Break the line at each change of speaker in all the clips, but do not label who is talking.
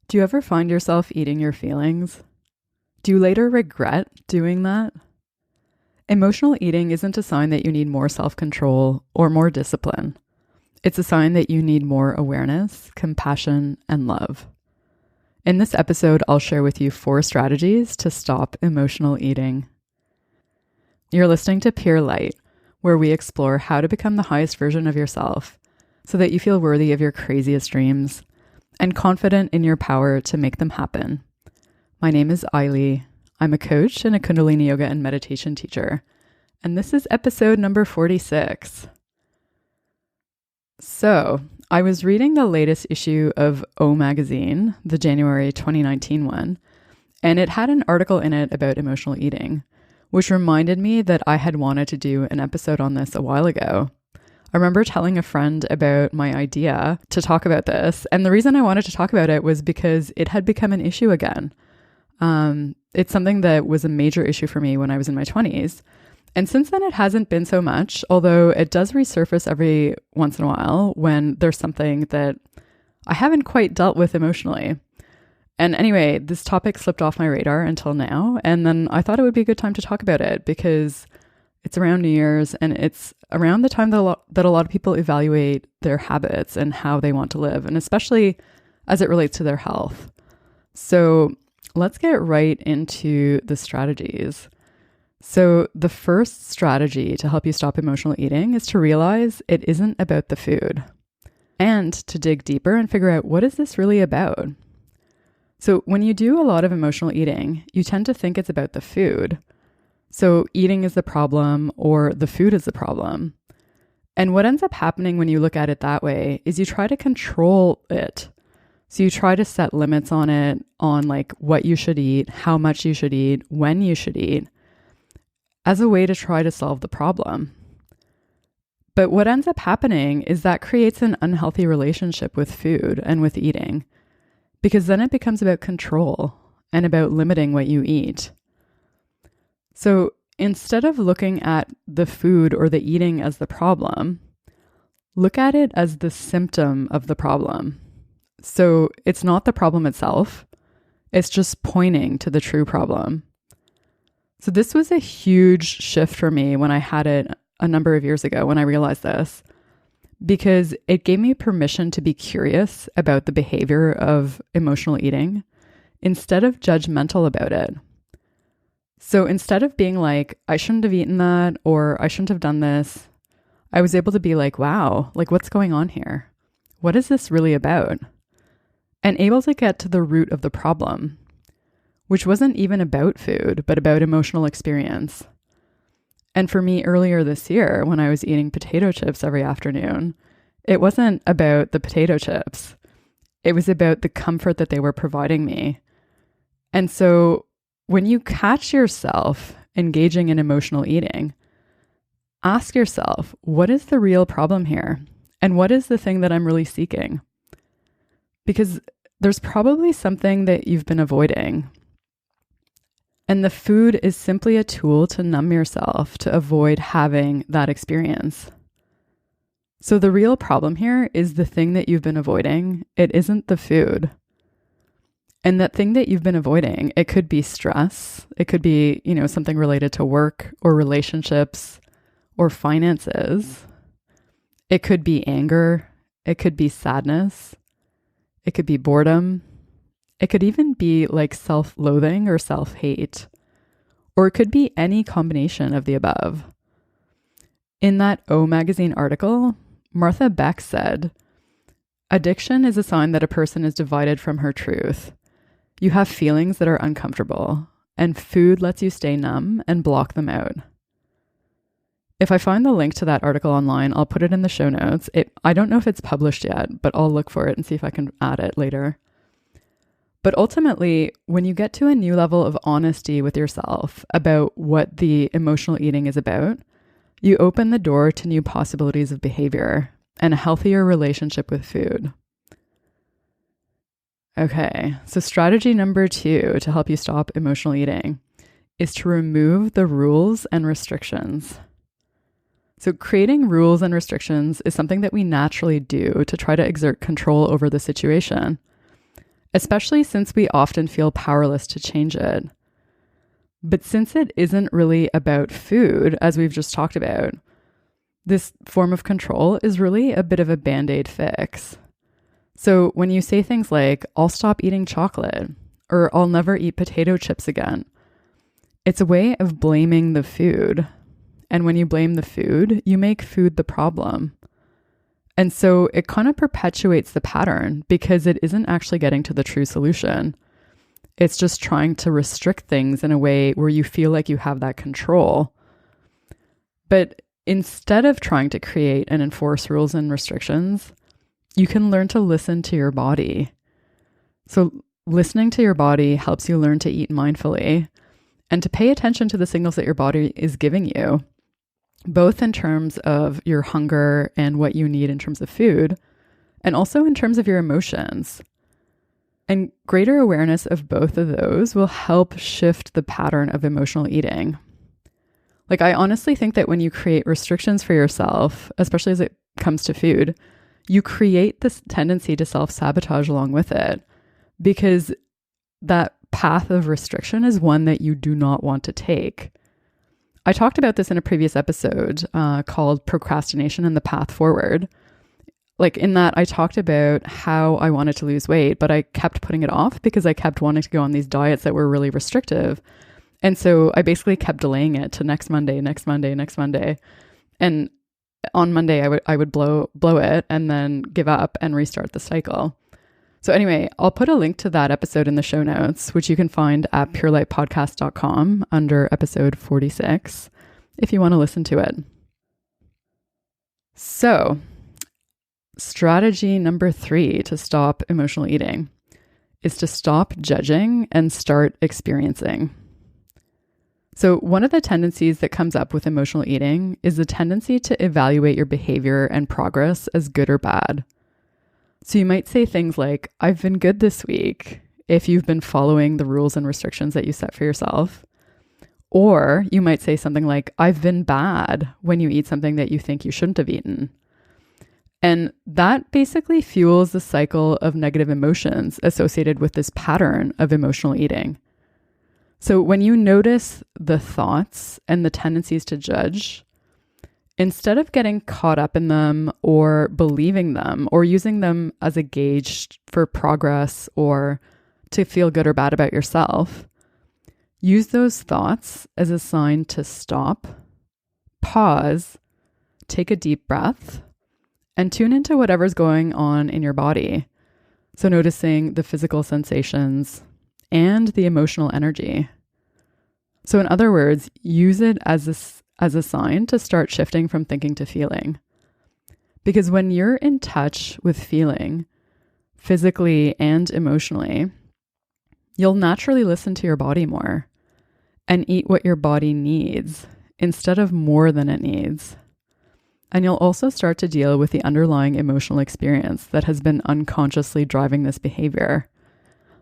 Do you ever find yourself eating your feelings? Do you later regret doing that? Emotional eating isn't a sign that you need more self-control or more discipline. It's a sign that you need more awareness, compassion, and love. In this episode, I'll share with you 4 strategies to stop emotional eating. You're listening to Pure Light, where we explore how to become the highest version of yourself so that you feel worthy of your craziest dreams and confident in your power to make them happen. My name is Ailey. I'm a coach and a Kundalini yoga and meditation teacher, and this is episode number 46. So, I was reading the latest issue of O Magazine, the January 2019 one, and it had an article in it about emotional eating, which reminded me that I had wanted to do an episode on this a while ago. I remember telling a friend about my idea to talk about this, and the reason I wanted to talk about it was because it had become an issue again. It's something that was a major issue for me when I was in my 20s. And since then, it hasn't been so much, although it does resurface every once in a while when there's something that I haven't quite dealt with emotionally. And anyway, this topic slipped off my radar until now. And then I thought it would be a good time to talk about it because it's around New Year's and it's around the time that a lot of people evaluate their habits and how they want to live, and especially as it relates to their health. So let's get right into the strategies. So the first strategy to help you stop emotional eating is to realize it isn't about the food and to dig deeper and figure out, what is this really about? So when you do a lot of emotional eating, you tend to think it's about the food. So eating is the problem or the food is the problem. And what ends up happening when you look at it that way is you try to control it. So you try to set limits on it, on like what you should eat, how much you should eat, when you should eat, as a way to try to solve the problem. But what ends up happening is that creates an unhealthy relationship with food and with eating, because then it becomes about control and about limiting what you eat. So instead of looking at the food or the eating as the problem, look at it as the symptom of the problem. So it's not the problem itself, it's just pointing to the true problem. So this was a huge shift for me when I had it a number of years ago when I realized this, because it gave me permission to be curious about the behavior of emotional eating instead of judgmental about it. So instead of being like, I shouldn't have eaten that or I shouldn't have done this, I was able to be like, wow, like what's going on here? What is this really about? And able to get to the root of the problem, which wasn't even about food, but about emotional experience. And for me earlier this year, when I was eating potato chips every afternoon, it wasn't about the potato chips. It was about the comfort that they were providing me. And so when you catch yourself engaging in emotional eating, ask yourself, what is the real problem here? And what is the thing that I'm really seeking? Because there's probably something that you've been avoiding. And the food is simply a tool to numb yourself to avoid having that experience. So the real problem here is the thing that you've been avoiding. It isn't the food. And that thing that you've been avoiding, it could be stress. It could be, something related to work or relationships or finances. It could be anger. It could be sadness. It could be boredom. It could even be like self-loathing or self-hate, or it could be any combination of the above. In that O Magazine article, Martha Beck said, addiction is a sign that a person is divided from her truth. You have feelings that are uncomfortable, and food lets you stay numb and block them out. If I find the link to that article online, I'll put it in the show notes. I don't know if it's published yet, but I'll look for it and see if I can add it later. But ultimately, when you get to a new level of honesty with yourself about what the emotional eating is about, you open the door to new possibilities of behavior and a healthier relationship with food. Okay, so strategy number 2 to help you stop emotional eating is to remove the rules and restrictions. So creating rules and restrictions is something that we naturally do to try to exert control over the situation. especially since we often feel powerless to change it. But since it isn't really about food, as we've just talked about, this form of control is really a bit of a band-aid fix. So when you say things like, I'll stop eating chocolate, or I'll never eat potato chips again, it's a way of blaming the food. And when you blame the food, you make food the problem. And so it kind of perpetuates the pattern because it isn't actually getting to the true solution. It's just trying to restrict things in a way where you feel like you have that control. But instead of trying to create and enforce rules and restrictions, you can learn to listen to your body. So listening to your body helps you learn to eat mindfully and to pay attention to the signals that your body is giving you, both in terms of your hunger and what you need in terms of food, and also in terms of your emotions. And greater awareness of both of those will help shift the pattern of emotional eating. Like, I honestly think that when you create restrictions for yourself, especially as it comes to food, you create this tendency to self-sabotage along with it, because that path of restriction is one that you do not want to take. I talked about this in a previous episode called Procrastination and the Path Forward. Like, in that, I talked about how I wanted to lose weight, but I kept putting it off because I kept wanting to go on these diets that were really restrictive. And so I basically kept delaying it to next Monday. And on Monday, I would blow it and then give up and restart the cycle. So anyway, I'll put a link to that episode in the show notes, which you can find at purelightpodcast.com under episode 46, if you want to listen to it. So, strategy number 3 to stop emotional eating is to stop judging and start experiencing. So one of the tendencies that comes up with emotional eating is the tendency to evaluate your behavior and progress as good or bad. So you might say things like, I've been good this week, if you've been following the rules and restrictions that you set for yourself. Or you might say something like, I've been bad, when you eat something that you think you shouldn't have eaten. And that basically fuels the cycle of negative emotions associated with this pattern of emotional eating. So when you notice the thoughts and the tendencies to judge, instead of getting caught up in them or believing them or using them as a gauge for progress or to feel good or bad about yourself, use those thoughts as a sign to stop, pause, take a deep breath, and tune into whatever's going on in your body. So noticing the physical sensations and the emotional energy. So in other words, use it as a sign to start shifting from thinking to feeling. Because when you're in touch with feeling, physically and emotionally, you'll naturally listen to your body more and eat what your body needs instead of more than it needs. And you'll also start to deal with the underlying emotional experience that has been unconsciously driving this behavior.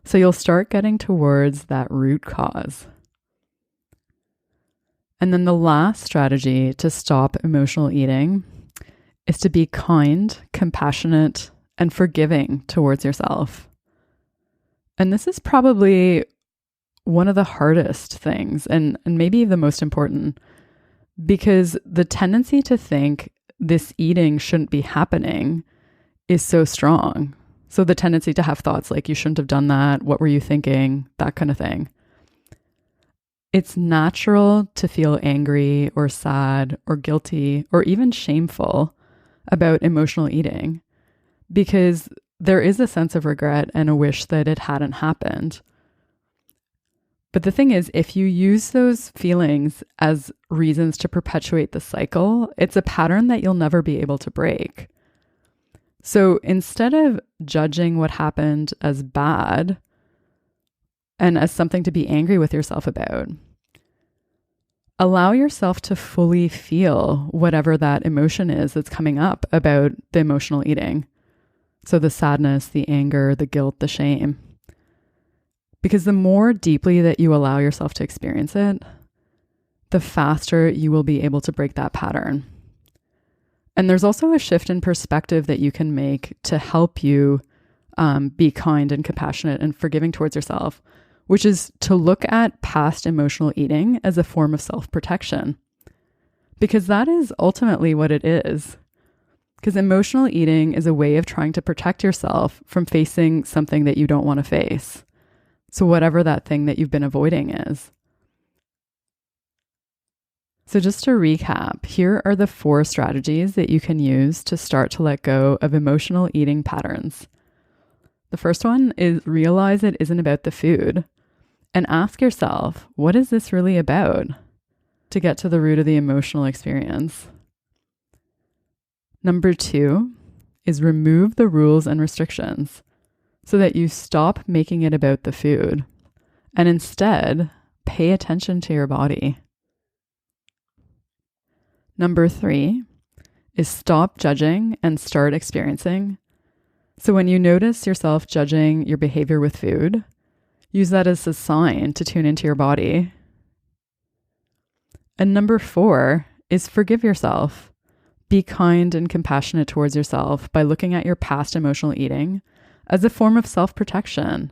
So you'll start getting towards that root cause. And then the last strategy to stop emotional eating is to be kind, compassionate, and forgiving towards yourself. And this is probably one of the hardest things and maybe the most important, because the tendency to think this eating shouldn't be happening is so strong. So the tendency to have thoughts like, you shouldn't have done that, what were you thinking, that kind of thing. It's natural to feel angry or sad or guilty or even shameful about emotional eating because there is a sense of regret and a wish that it hadn't happened. But the thing is, if you use those feelings as reasons to perpetuate the cycle, it's a pattern that you'll never be able to break. So instead of judging what happened as bad and as something to be angry with yourself about, allow yourself to fully feel whatever that emotion is that's coming up about the emotional eating. So the sadness, the anger, the guilt, the shame. Because the more deeply that you allow yourself to experience it, the faster you will be able to break that pattern. And there's also a shift in perspective that you can make to help you be kind and compassionate and forgiving towards yourself, which is to look at past emotional eating as a form of self-protection. Because that is ultimately what it is. Because emotional eating is a way of trying to protect yourself from facing something that you don't want to face. So whatever that thing that you've been avoiding is. So just to recap, here are the 4 strategies that you can use to start to let go of emotional eating patterns. The first one is realize it isn't about the food and ask yourself, what is this really about? To get to the root of the emotional experience. Number 2 is remove the rules and restrictions so that you stop making it about the food and instead pay attention to your body. Number 3 is stop judging and start experiencing. So when you notice yourself judging your behavior with food, use that as a sign to tune into your body. And number 4 is forgive yourself. Be kind and compassionate towards yourself by looking at your past emotional eating as a form of self-protection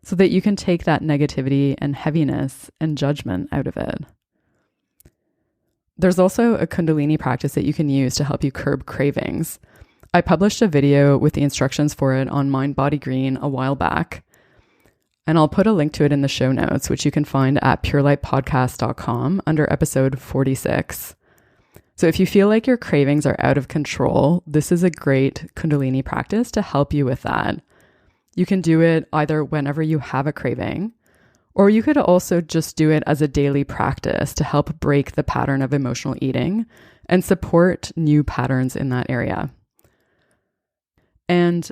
so that you can take that negativity and heaviness and judgment out of it. There's also a Kundalini practice that you can use to help you curb cravings. I published a video with the instructions for it on Mind Body Green a while back, and I'll put a link to it in the show notes, which you can find at purelightpodcast.com under episode 46. So if you feel like your cravings are out of control, this is a great Kundalini practice to help you with that. You can do it either whenever you have a craving, or you could also just do it as a daily practice to help break the pattern of emotional eating and support new patterns in that area. And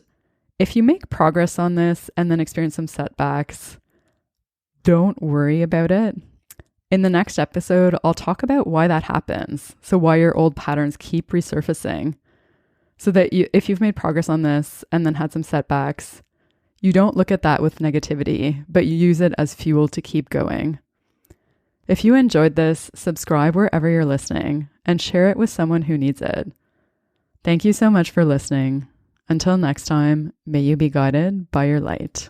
if you make progress on this and then experience some setbacks, don't worry about it. In the next episode, I'll talk about why that happens. So why your old patterns keep resurfacing. So that if you've made progress on this and then had some setbacks, you don't look at that with negativity, but you use it as fuel to keep going. If you enjoyed this, subscribe wherever you're listening and share it with someone who needs it. Thank you so much for listening. Until next time, may you be guided by your light.